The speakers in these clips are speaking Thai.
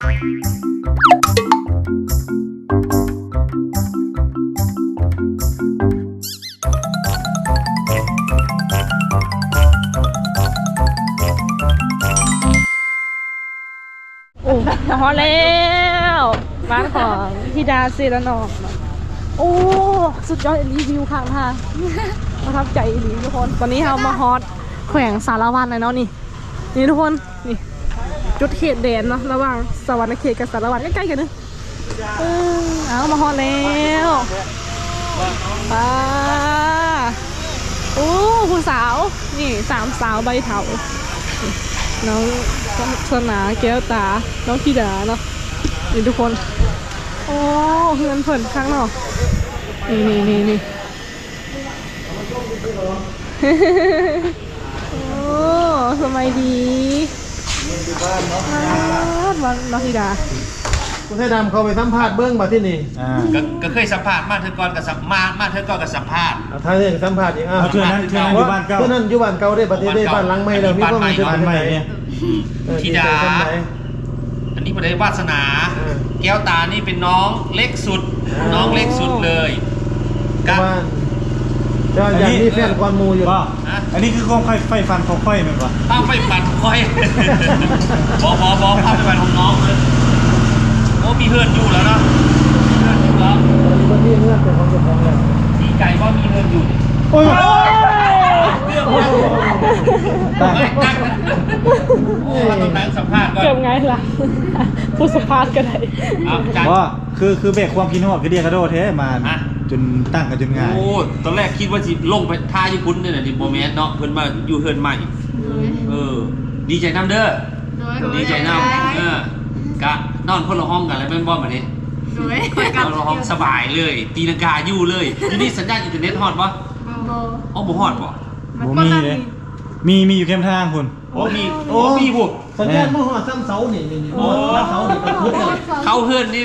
โอ้พอแล้วบ้านของธิดาเซรานองโอ้สุดยอดรีวิวข้างทางประทับใจดีทุกคนตอนนี้เรามาฮอตแขวงสารวัตรเลยเนาะนี่ทุกคนนี่จุดเขตแดนเนาะระหว่างสวรรค์เขตกับสารวัตรใกล้ๆกันนึงเอามาฮอตแล้วป้าโอ้ผู้สาวนี่3 สาวใบเถาน้องสนาแก้วตาน้องธิดาเนาะนี่ทุกคนโอ้เฮือนเผินข้างนอกนี่โอ้สมัยดีน้องธิดาคุณให้ดำเขาไปสัมภาษณ์เบื้องมาที่นี่ก็เคยสัมภาษณ์มาเธอก่อนกับสัมมาเธอก่อนกับสัมภาษณ์ถ้าเนี่ยสัมภาษณ์อีกเทื่อนั้นอยู่บ้านเก่าเทื่อนั้นอยู่บ้านเก่าได้ประเทศได้บ้านหลังใหม่แล้วมีก็มีบ้านใหม่เนี่ยธิดาอันนี้ประเดี๋ยววาสนาแก้วตานี่เป็นน้องเล็กสุดน้องเล็กสุดเลยกันจะอย่างนี้แฟนกวนมูอยู่อันนี้คือความไฟฟันของค่อยไหมวะภาพไฟฟันค่อยบอกภาพไฟฟันของน้องเลยโอ้มีเพื่อนอยู่แล้วเนาะมีเพื่อนอยู่แล้วคนที่เพื่อนเป็นคนเก็บของเลยสีไก่ว่ามีเพื่อนอยู่โอ้ยตั้งโอ้เราต้องนั่งสัมภาษณ์ก่อนเก็บไงล่ะผู้สัมภาษณ์ก็ได้ว่าคือเบรกความคิดว่าคือเดียกระโดดเทมาจนตั้งกันจนง่ายโอ้ตอนแรกคิดว่าสิลงไปท่าญี่ปุ่นเนี่ยดิโมเมนต์เนาะเพิ่นมาอยู่เฮือนใหม่ดีใจน้ำเด้อดีใจน้ำกะนอนคนละห้องกันแล้วเป็นบ่แบบนี้นอนละห้องสบายเลยตีลังกาอยู่เลยที่นี่สัญญาณอินเทอร์เน็ตฮอตปะอ๋อบ่ฮอตปะมีเลยมีอยู่เข้มทางคุณมีพวกสัญญาณเมื่อหัวซ้ำเสานี่เสานี่เป็นพื้นเลยเข้าเฮือนนี่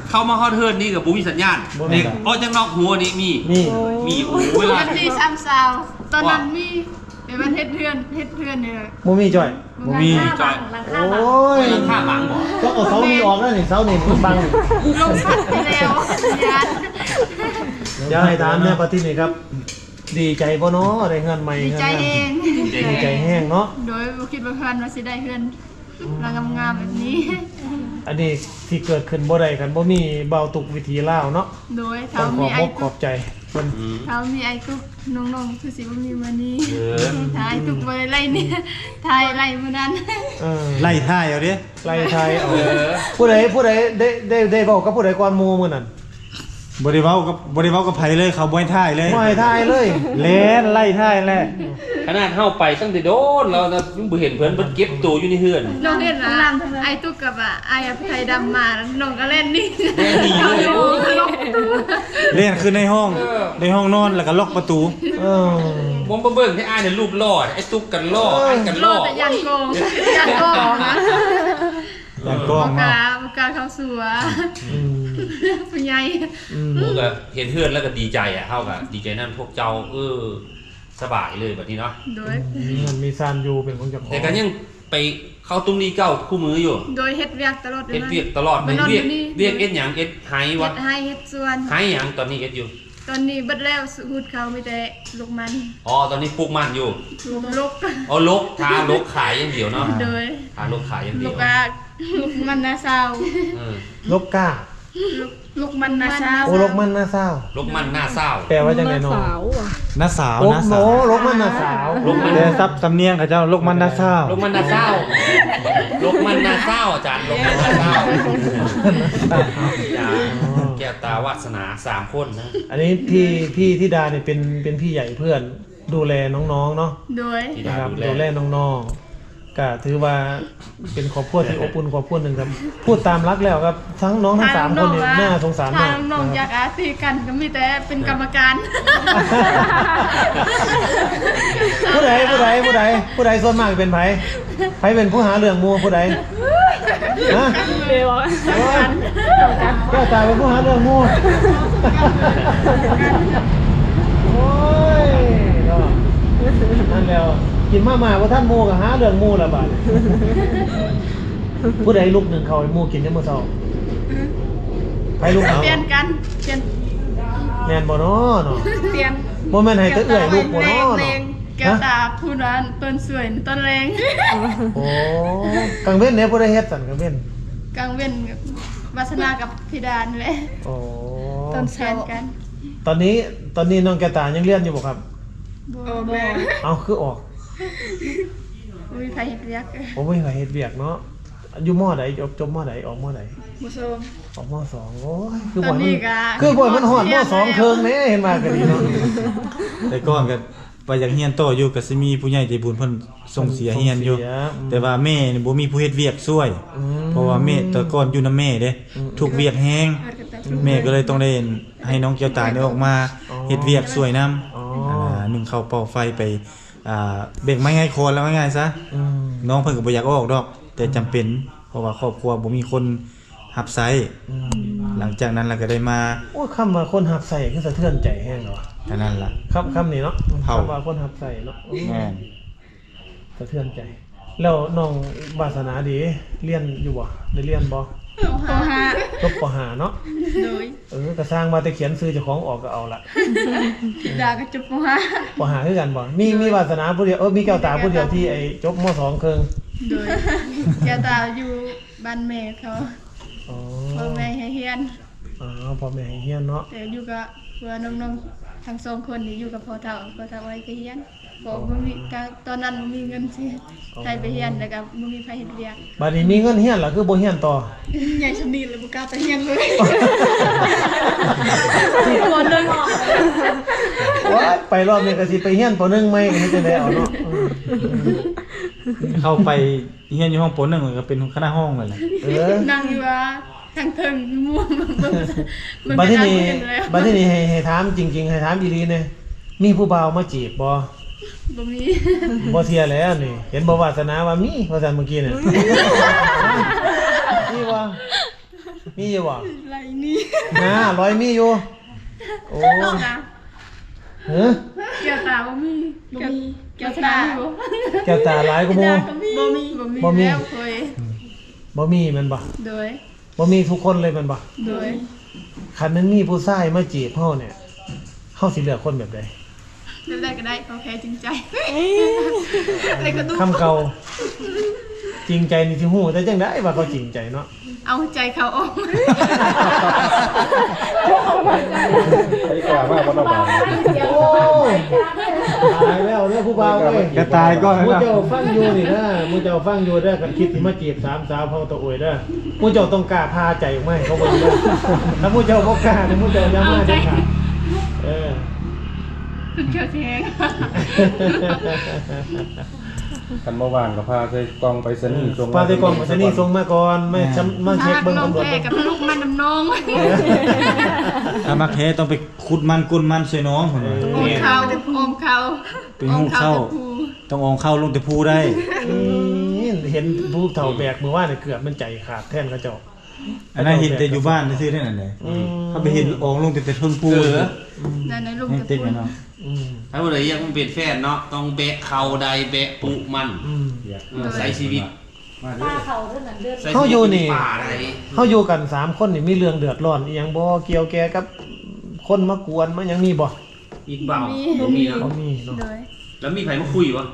เข้ามาฮอตเฮือนนี่กับบุ้มีสัญญาณเด็กอ๋อจังนอกหัวนี่มีเวลาที่ซ้ำเสาตอนนั้นมีเป็นประเทศเพื่อนเนี่ยมูมีจ่อยจ่อยโอ้ยข้าบังบ่ก็เอาเสานี่ออกแล้วนี่เสานี่บังลงสัตว์ไปแล้วอย่าให้ถามเนี่ยปฏินี่ครับดีใจป่ะเนาะได้เงินใหม่ดีใจแห้งดีใจแห้งเนาะโดยคิดว่าเพื่อนว่าสิได้เพื่อนงามแบบนี้อันนี้ที่เกิดขึ้นบ่ได้กันบ่มีเบาตุกวิธีเล่าเนาะโดยเขามีไอ้ขอบใจเขามีไอ้ตุกน้องๆคือสิว่ามีวันนี้ถ่ายตุกไว้ไล่เนี่ยถ่ายไล่มื้อนั้นไล่ถ่ายเอาดิไล่ถ่ายเอาผู้ใดได้เว้ากับผู้ใดก่อนหมู่มื้อนั้นบริเวากับไผเลยเขาบ่ให้ถ่ายเลยไม่ถ่ายเลยเล่นไล่ถ่ายแหละขนาดเข้าไปตั้งแต่โดนเรานะยังบ่เห็นเพิ่นเก็บตัวอยู่ในเฮือนน้องเห็นนะไอ้ตุกกับไอ้ไทยดำมาน้องก็เล่นนี่เล่นคือในห้องนอนแล้วก็ล็อกประตูผมเบิ่งที่อ้ายเนี่ยรูปล่อไอ้ตุกกันล่อไอ้กันล่อแต่ยันโกงนะยันโกงกาเข้าสัวผู้ใหญ่ผมก็เห็นเพื่อนแล้วก็ดีใจเท่ากับดีใจนั่นพวกเจ้าสบายเลยแบบนี้เนาะโดยมันมีซานยูเป็นของเจ้าของแต่กันยังไปเข้าตุ้มนี้เก้าคู่มืออยู่โดยเฮ็ดเวียกตลอดเฮ็ดเวียกตลอดเวียกเอ็ดหยังเอ็ดไฮวะไฮเฮ็ดส่วนไฮหยังตอนนี้เอ็ดอยู่ตอนนี้เบิดแล้วสูตรเขาไม่แต่ลูกมันตอนนี้ปลูกมันอยู่ลูกลกทาลกขายอย่างเดียวเนาะโดยทาลกขายอย่างเดียวลูกมันนาซาวลกก้าลูกมันนาซาวลกมันนาซาวลกมันนาซาวแปลว่าจังไงเนาะนาสาวลกมันนาสาวเดี๋ยวซับสำเนียงเขาเจ้าลกมันนาซาวลกมันนาซาวลกมันนาซาวอาจารย์ลกมันนาซาวแก้วตาวาสนา3 คนนะอันนี้พี่ธิดาเนี่ยเป็นพี่ใหญ่เพื่อนดูแลน้องๆเนาะโดยนะครับดูแลน้องๆก็ถือว่าเป็นครอบครัวที่อบอุ่นครอบครัวหนึ่งครับพูดตามรักแล้วครับทั้งน้องทั้ง3 คนเนี่ยน่าสงสารมากน้องอยากอาตีกันก็มีแต่เป็นกรรมการผู้ใดส่วนมากเป็นไผเป็นผู้หาเรื่องมูผู้ใดนะเดี๋ยวแก้วตาเป็นผู้หาเรื่องมูโอ้ยนั่นแล้วกินมาว่าท่านมูกับหาเรื่องมูละบาด ผู้ใดลูกหนึ่งเขาให้หมู่กินยังมื้อเช้าไปลูกเอา เปลี่ยนกันเปลี่ยน แม่นบ่เนาะเนาะ เปลี่ยน บ่แม่นให้แต่เอื้อยลูกบ่เนาะ แร เนาะ งแก้วตาผู้นั้นต้นสวยต้นแรง โอ้กลางเว้นเนี่ยบ่ได้เฮ็ดสั่นกลางเว้น กลางเว้นกับวาสนากับธิดานี่แหละ โอ้ ต้นแทนกัน ตอนนี้น้องแก้วตายังเรียนอยู่บ่ครับ โอ้แม่ เอาคือออก มีใครเห็นเรียก ผมไม่เคยเฮ็ดเวียกเนาะอยู่มอใดจบมอใดออกมอใด ผู้ชม ออกมอสองโอ้ยคือ ต บ่ อน มั นี้ น ก็ คือบ่มันฮอดมอสองเคิงแน่เห็นมาก็ดีเนาะ แต่ก่อนก็ไปอยากเฮียนต่ออยู่ก็สิมีผู้ใหญ่ใจบุญเพิ่นส่งเสียเฮียนอยู่ แต่ว่าแม่นี่บ่มีผู้เฮ็ดเวียกช่วย เพราะว่าแม่แต่ก่อนอยู่นำแม่เด้ทุกเวียกแฮงแม่ก็เลยต้องได้ให้น้องแก้วตาเนี่ยออกมาเฮ็ดเวียกช่วยนำ อ๋อ นึ่งข้าวเป่าไฟไปเบรกไม้ง่ายโคนแล้วง่ายๆซะ อืม น้องเพิ่นก็บ่อยากออกดอก แต่จำเป็นเพราะว่าครอบครัวบ่มีคนรับใช้หลังจากนั้นเราก็ได้มา โอ้ยคำว่าคนหักใส่คือสะเทือนใจแห้งเหรอ เท่านั้นล่ะ คำนี้เนาะ เผา คำว่าคนหักใส่เนาะ แม่น สะเทือนใจ แล้วน้องวาสนาดีเรียนอยู่บ่ได้เรียนบ่ ปห้า จบปห้าเนาะ โดย ก็สร้างมาแต่เขียนซื้อเจ้าของออกก็เอาละ ธิดาก็จบปห้า ปห้าคือกันบ่มีวาสนาผู้เดียวมีแก้วตาผู้เดียวที่ไอ้จบมสองเคิง โดยแก้วตาอยู่บ้านแม่เขา อ๋อ พ่อแม่ให้เฮียน อ๋อพ่อแม่ให้เฮียนเนาะ แต่อยู่กับเพื่อนน้องๆทั้งสองคนนี่อยู่กับพ่อเฒ่าไว้ไปเฮียนบอกบ่มีก็ตอนนั้นบ่มีเงินสิให้ไปเฮียนแล้วก็บ่มีไผเฮ็ดเวียก บัดนี้มีเงินเฮียนล่ะคือบ่เฮียนต่อ ใหญ่ชนิดเลยบ่กล้าไปเฮียนเลย คนนึงออก ว้ายไปรอบนี้ก็สิไปเฮียนปหนึ่งไหมก็เฮ็ดจังได๋เอาเนาะ เข้าไปเฮียนอยู่ห้องปนนึงก็เป็นคณะห้องนั่นแหละ เออ นั่งอยู่ว่าทางเทิงม่วงมัน บัด ก็ นี้ นั่ง นี่ กันแล้ว บัดนี้นี่ให้ถามจริงๆให้ถามอีหลีเนี่ยมีผู้บ่าวมาจีบบ่ บ่มี บ่เทียแล้วนี่ เห็นบ่วาสนาว่ามีว่าซั่นเมื่อกี้เนี่ยมีบ่มีอยู่บ่ ไรนี่ นะร้อยมีอยู่โอ้ นะ เฮ้อ เกี่ยวตาบ่มีเกี่ยวตาอยู่ แก้วตาหลายกว่าหมู่ บ่มี บ่มี แล้วเคย บ่มีแม่นบ่ โดย บ่มีทุกคนเลยแม่นบ่ โดย คันมันมีผู้ชายมาจีบเฮาเนี่ยเฮาสิเลือกคนแบบใด เลือกได้ก็ได้โอเคจริงใจอะไรก็ดู คำเก่าจริงใจนี่สิฮู้แต่จังได๋ว่าเขาจริงใจเนาะ เอาใจเขาออก ดีกว่าว่าบ่ต้องบา โอ้ยตายแล้วเด้อผู้บ่าวเอ้ย ก็ตายก่อน มู นะ เจ้าฟังอยู่นี่นะมูเจ้าฟังอยู่เด้อกันคิดสิมาจีบสามสาวเฮาตะอวยเด้อมูเจ้าต้องกล้าพาใจออกมาให้เขาเบิ่งเด้อถ้ามูเจ้าบ่กล้าเนี่ยมูเจ้าอย่ามาเด็ดขาดเออ เกี่ยวแทง กันเมื่อวานก็พาใส่กล่องไปสนีส่ง พาแต่กล่องมาซะนี่ส่งมาก่อนไม่มาเช็คเบิ่ง น้อง ตำรวจ แพร เบิ่ง กับลูกมันน้ำน้อง ถ้ามักแท้ต้องไปขุดมันกุนมันช่วยน้องพุ่นว่า อมเขาอมเขา เป็นหูเข้า ต้องอองเข้าลงแต่ภูได้ เห็นผู้เฒ่าแบกมือว่าเนี่ยเกือบมันใจขาดแทนเขาเจ้า อันนั้นเห็นแต่อยู่บ้านซื่อๆนั่นน่ะถ้าไปเห็นอองลงแต่เทิงภู นั่นในลูก ยัง ตะ ติด กุ แม่ น เนาะ ถ้าบ่ได้ยังเป็นแฟนเนาะต้องแบะเข่าใดแบะปุมันใส่ชีวิต ป้าเขาเท่านั้นเดือน ใส่ เขาอยู่นี่ ป่าใด เขาอยู่กัน3คนนี่มีเรื่องเดือดร้อนอีหยังบ่เกี่ยวแก่กับคนมากวนมันยังมีบ่ อีกเบาบ่มีเนาะ เขามีเนาะ โดย แล้วมีไผมาคุยวะ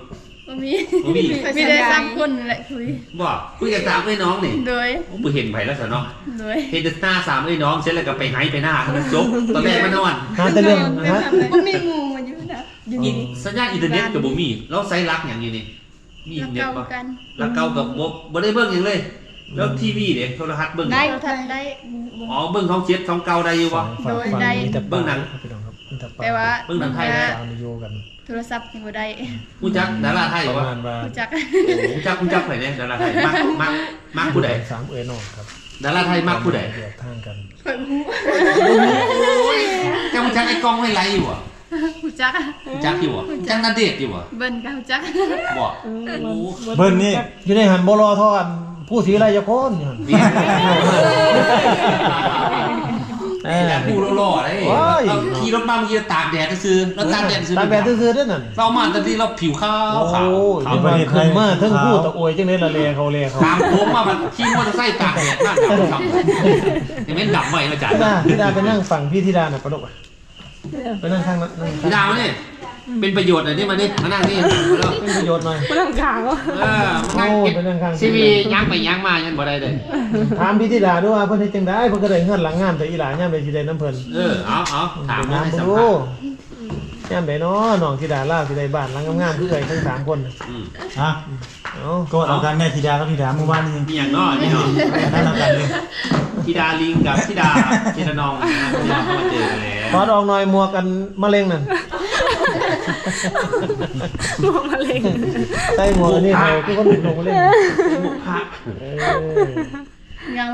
บ่มี บ่มี มีได้สามคนแหละคุย บ่คุยกันตามไอ้น้องนี่ โดย ผมบ่เห็นไผแล้วซะเนาะ โดย เฮ็ดแต่หน้าสามไอ้น้องเสร็จแล้วก็ไปไห้ไปหน้ากันจบตอนแรกมานอน หาแต่เรื่องฮะ บ่มีงูมาอยู่นะ อีกสัญญาณอินเทอร์เน็ตก็บ่มีเราใช้รักหยังอยู่นี่มี แล้ว เน็ต เก่า บ่ กัน รักเก่ากับบ่ได้เบิ่งหยังเลย แล้วทีวีเด้โทรทัศน์เบิ่ง ได้ทันได้ อ๋อเบิ่งท้องเจ็ดท้องเก่าได้อยู่บ่ ฟัง โดย ฟัง ได้ มีแต่ เบิ่งหนัง พี่น้องครับมีแต่ปล แต่ว่า เบิ่งหนังไทยนะ ฟังอยู่กัน โทรศัพท์ยังบ่ได้ รู้จักดาราไทย ประ บ่ มาณว่า รู้จัก รู้จักไผเนี่ยดาราไทยมักผู้ใด สามเอ้ยน้องครับ ดาราไทยมักผู้ใด เดือดทางกัน เจ้ารู้จักไอ้กล้องห้วยไร่อยู่บ่ รู้จัก รู้จักอยู่บ่รู้จักณเดชน์อยู่บ่ เบิ่นก็รู้จัก บ่โอ้ เบิ่นนี่ อยู่ในหันบ่รอทอนผู้สีไรจะโคนอยู่หั่น เมีย อยากดูหล่อๆเลยเราขี่รถมาเมื่อกี้ตากแดดซื้อแล้วตากแดดซื้อ ตากแดดซื้อๆด้วยนั่น เรามาตอนที่เราผิวขาว โอ้ ขาว ยนี่ว่าขึ้นมาทั้งพูดตะโอยจังเลยละเลเขา ตามโค้งมามันขี่มอเตอร์ไซค์ตากแดดน่าดำยังไม่ดำใหม่อาจารย์ ธิดาไปนั่งฝั่งพี่ธิดาหน่อยปะลูกไปนั่งข้างนั้น พี่ดาวนี่เป็นประโยชน์หน่อยนี่มานี่มานั่งนี่ เป็นประโยชน์หน่อย ไม่ต้องกลางวะ มานั่ง โอ้ เก็บ ไปนั่งข้าง ซีวียั้งไปยั้งมายันบ่ได้เลย ถามพี่ธิดาด้วยว่าเพิ่นเฮ็ดจังได๋เพิ่นก็ได้เงินหลังงานแต่อีหลานยามใดสิได้น้ำเพิ่น เอาถาม น้ำ ให้ บ่ สัม รู้ ภาษณ์ ยามใดเนาะน้องธิดาลาวสิได้บ้านหลังงามๆคือไอ้ทั้ง3คน ฮะ เอ้า ก็เอากันแม่ธิดากับธิดาเมื่อวานนี้ มีอย่างน้อยนี่เนาะ นั่นเอากันเลย ธิดาลิงกับธิดาธิดานองที่เรามาเจอกันแล้ว ขอดอกหน่อยหมวกกันมะเร็งนั่น มองมาเล็ง ใส่หมวกอันนี้ให้คือคนอื่นลงมะเร็ง พระ เออ เหงา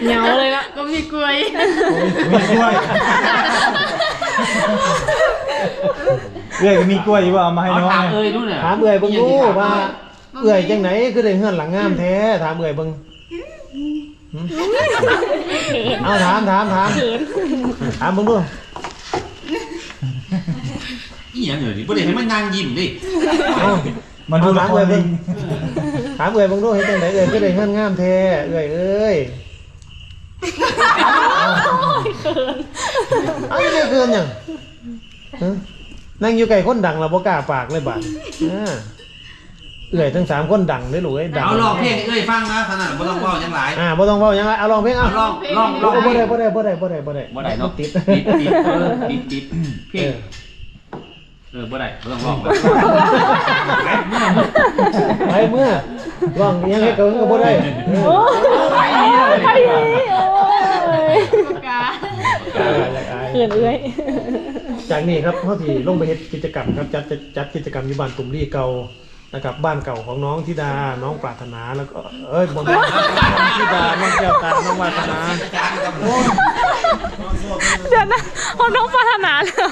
เหงาเลยละ ก็มีกล้วย มีกล้วยเอ้ยก็มีกล้วยอยู่ว่าเอามาให้ เอา น้อง ถาม ไง นู่นน่ะ ถามเอื่อยเบิ่งดูว่าเอื่อยจังไหนคือได้เงินหลังงามแท้ถามเอื่อยเบิ่งเอาถามเบิ่งดู อีหยังเหรอนี่บ่ได้ให้มันนางยิ้มดิ เอา มันดูละครลิง ถามเอื่อยเบิ่งดูเฮ็ดจังไหนเอื่อยคือได้เงินงามแท้เอื่อยเอ้ยเอาอีกเกินหยังฮะนั่งอยู่ไกลคนดังแล้วบ่กล้าปากเลยบาดเอื่อยทั้ง3คนดังเลยลูกเอ้ยดัง เอาลองเพลงเอ้ยฟังนะขนาดบ่ต้องเว้าจังหลาย บ่ต้องเว้าหยังเอาลองเพลงเอา ลองบ่ได้ บ่ได้ บ่ได้ บ่ได้เนาะ ติด ติดเพลงบ่ได้บ่ต้องร้อง ไปเมื่อร้องยังให้เกินก็บ่ได้ โอ้ยไปโอ้ย กา เขื่อนเอ้ย จากนี้ครับเขาที่ลงไปเฮ็ดกิจกรรมครับจัดกิจกรรมอยู่บ้านตุ่มรี่เก่านะครับบ้านเก่าของน้องธิดาน้องปรารถนาแล้วก็บ่แม่นน้องธิดาน้องแก้วตาน้องวาสนา เดี๋ยวนะผมน้องปรารถนาแล้ว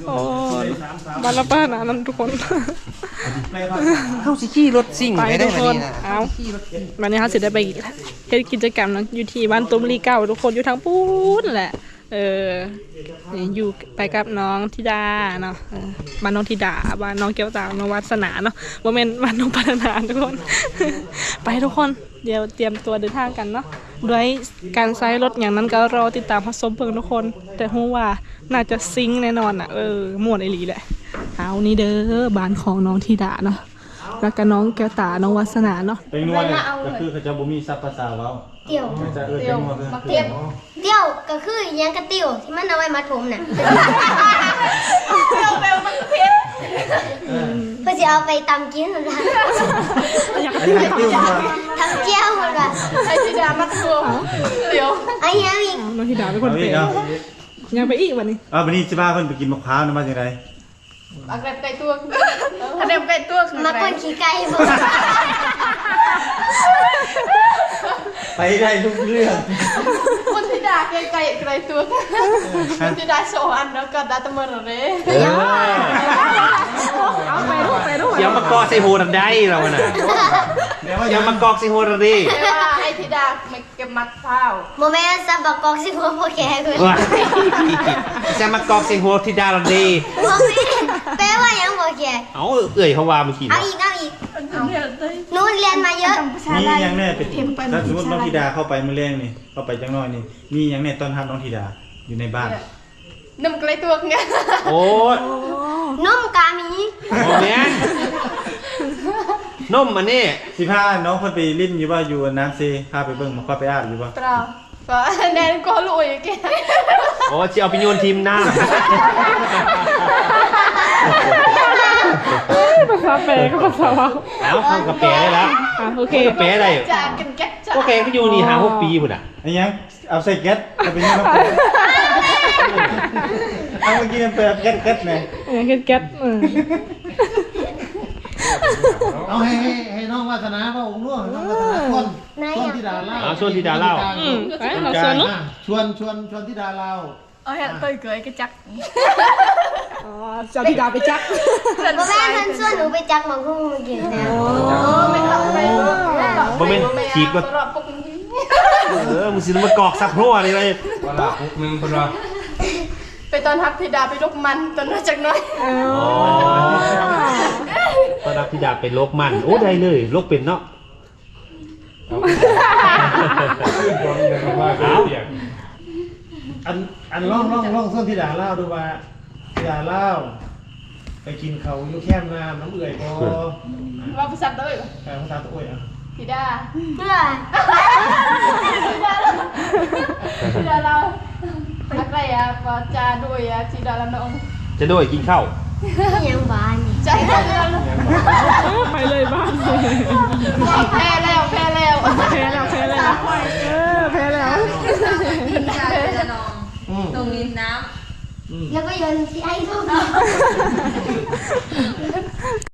โอ้ยมาแล้วปรารถนานั่นทุกคน เข้าสิขี่รถซิ่ง ไปทุกคนเอาวันนี้เขาสิได้ไปเฮ็ดกิจกรรมนะอยู่ที่บ้านตุ้มลีเก่าทุกคนอยู่ทางปูนแหละนี่อยู่ไปกับน้องธิดาเนาะบ้านน้องธิดาบ้านน้องแก้วตาน้องวาสนาเนาะบ่แม่นบ้านน้องปรารถนาทุกคน ไปทุกคนเดี๋ยวเตรียมตัวเดินทางกันเนาะด้วยการใช้รถอย่างนั้นก็รอติดตามผสมเพิ่งทุกคน แต่ฮู้ว่าน่าจะซิงค์แน่นอนอ่ะม่วนไอหลีแหละเอานี่เด้อบ้านของน้องธิดาเนาะแล้วก็น้องแก้วตาน้องวาสนาเนาะ เป็นนวลเนี่ยก็คือเขาจะบ่มีซับภาษาเว้า เตี่ยว เขาจะเป็นนวลคือ เตี่ยวก็คืออิหยังกระติ๋วที่มันเอาไว้มัดผมน่ะเพื่อจะเอาไปตำกินมันละ อยาก อันนี้ติ้วมา ทำเจียวมันละ ใช้ธิดามัดตัวเดี๋ยว ไอ้เหี้ยอีก น้องธิดาเป็นคน เอา เป็ อี น กเอา ยังไปอีกวันนี้ เอาวันนี้สิพาเพิ่นไปกินมะพร้าวนะมาจังได๋ อักเร็บไก่ตัวอักเร็บไก่ตัวคือ มา อะไร คนขี้ไก่บ่ ไปได้ทุกเรื่อง คนธิดาไก่ตัวคนธิดาโชว์อันแล้วก็ดาตะเมอร์เลย เอาไปด้วย อย่ามากอกใส่โหดได้เราน่ะอย่ามากอกใส่โหดดิ ไม่ว่าให้ธิดาไม่เก็บมัดเท้า โมแม่นซับบักกอกสิหัวบ่แก่เพิ่น ว้าจะมากอกใส่โหดที่ดาเราดิ บ่แม่นแปลว่าหยังบ่แก่ เอาเอ้ยเขาว่าเมื่อกี้ เอาอีกหนูเรียนมาเยอะ มีหยังแน่เป็นถ้าสมมุติน้องธิดาเข้าไปมื้อแรงนี่เข้าไปจังน้อยนี่มีหยังแน่ต้อนรับน้องธิดาอยู่ในบ้าน นมไก่ตัวเนี่ย โอ้ย นมกามี โมเมนนมมันนี่ สิพาน้องเพิ่นไปลิ้นอยู่ว่าอยู่น้ำเซพาไปเบิ่งมาพาไปอาบอยู่บ่ เปล่าก็แนนก็รวยแก โอ้จะเอาไปโยนทีมหน้า ภาษาแปลก็ภาษาเรา แล้วเข้ากระแปได้แล้ว โอเค กระแปได้ จานกันแก๊สจ้า ก็แกก็อยู่นี่หา6 ปีพุ่นอ่ะ อันยังเอาใส่แก๊สเอาไปยังน้ำเอาเมื่อกี้มันแบบแก๊สๆไง แก๊ส เอาให้น้องวาสนาเว้าองค์น้องวาสนาชวนธิดาเล่า ชวนธิดาเล่า ไปเราชวนเนาะ ชวนธิดาเล่า เอาให้ตัวเกยกระจัก อ๋อเจ้าธิดาไปจัก บ่แม่นเพิ่นชวนหนูไปจักหม่องฮู้เมื่อกี้นะ ไม่หลับไป บ่แม่นฉีกก็ รอบปกติ มึงสิมากอกสับหัวนี่เลย เวลาปุ๊บนึงเพิ่นว่า ไปตอนทับธิดาไปลกมันตอนนั้นจักหน้อย ตอนรับพี่ดาเป็นโรคมันโอ้ได้เลยโรคเป็นเนาะ เอาขึ้นคนเดินมาเสียง อันล่องส้นพี่ดาเล่าดูว่าพี่ดาเล่าไปกินเขาอยู่แคมน้ำเอื่อยพอ ว่าภาษาเต้ย แปลภาษาตัวอ่ะ ธิดา เพื่อ ธิดาเราอะไรอ่ะปาจาด้วยอ่ะธิดาละน้อง จะด้วยกินข้าว ยังบ้านนี่ ใจกันเลย ไปเลยบ้าน แพ้แล้ว แพ้แล้วแพ้แล้วแพ้แล้ว ตรงริมน้ำแล้วก็โยนที่ไอ้ทุก